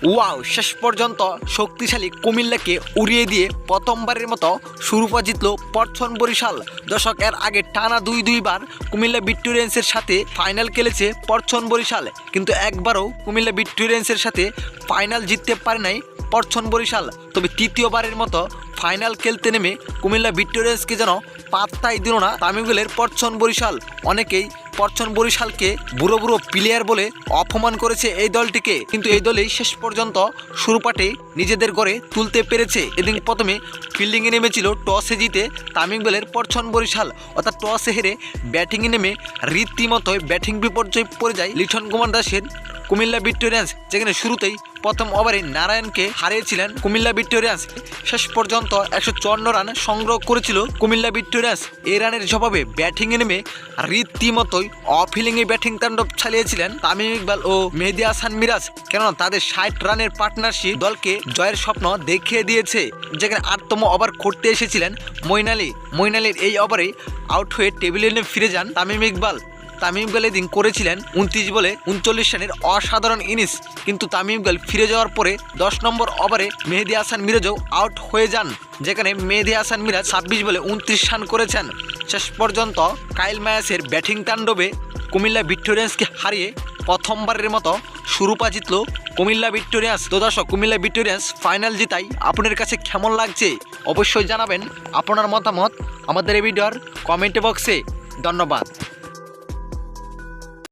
Wow, শেষ পর্যন্ত শক্তিশালী কুমিল্লাকে উড়িয়ে দিয়ে প্রথমবারের মতো শিরোপা জিতল পরছন বরিশাল। দর্শক, এর আগে টানা দুইবার কুমিল্লা ভিক্টোরিয়ান্সের সাথে ফাইনাল খেলেছে পরছন বরিশাল, কিন্তু একবারও কুমিল্লা ভিক্টোরিয়ান্সের সাথে ফাইনাল জিততে পারে নাই পরছন বরিশাল। তবে তৃতীয়বারের মতো ফাইনাল খেলতে নেমে কুমিল্লা ভিক্টোরিয়ান্সকে যেন পাত্তাই দিল না তামিম ইকবালের পরছন বরিশাল। অনেকেই পরছন বরিশালকে বুড়ো বুড়ো প্লেয়ার বলে অপমান করেছে এই দলটিকে, কিন্তু এই দলেই শেষ পর্যন্ত শিরোপাটি নিজেদের ঘরে তুলতে পেরেছে। এদিন প্রথমে ফিল্ডিংয়ে নেমেছিল টসে জিতে তামিম ইকবালের পরছন বরিশাল, অর্থাৎ টসে হেরে ব্যাটিংয়ে নেমে রীতিমতোই ব্যাটিং বিপর্যয় পড়ে যায় লিটন কুমার দাসের কুমিল্লা ভিক্টোরিয়ান্স, যেখানে শুরুতেই প্রথম ওভারে নারায়ণকে হারিয়েছিলেন কুমিল্লা ভিক্টোরিয়ান্স। শেষ পর্যন্ত 154 রান সংগ্রহ করেছিল কুমিল্লা ভিক্টোরিয়ান্স। এই রানের জবাবে ব্যাটিংয়ে নেমে রীতিমতোই অফিলিংয়ে ব্যাটিং তাণ্ডব চালিয়েছিলেন তামিম ইকবাল ও মেহেদী হাসান মিরাজ, কেননা তাদের 60 রানের পার্টনারশিপ দলকে জয়ের স্বপ্ন দেখিয়ে দিয়েছে। যেখানে 8তম ওভার করতে এসেছিলেন মঈন আলীর এই ওভারে আউট হয়ে টেবিলে ফিরে যান তামিম ইকবাল এদিন করেছিলেন 29 বলে 39 রানের অসাধারণ ইনিংস, কিন্তু তামিম ইকবাল ফিরে যাওয়ার পরে 10 নম্বর ওভারে মেহেদী হাসান মিরাজও আউট হয়ে যান, যেখানে মেহেদী হাসান মিরাজ 26 বলে 29 রান করেছেন। শেষ পর্যন্ত কাইল মায়াসের ব্যাটিং তাণ্ডবে কুমিল্লা ভিক্টোরিয়ান্সকে হারিয়ে প্রথমবারের মতো শিরোপা জিতল কুমিল্লা ভিক্টোরিয়ান্স। তো দর্শক, কুমিল্লা ভিক্টোরিয়ান্স ফাইনাল জিতাই আপনার কাছে কেমন লাগছে অবশ্যই জানাবেন আপনার মতামত আমাদের এই ভিডিওর কমেন্ট বক্সে। ধন্যবাদ।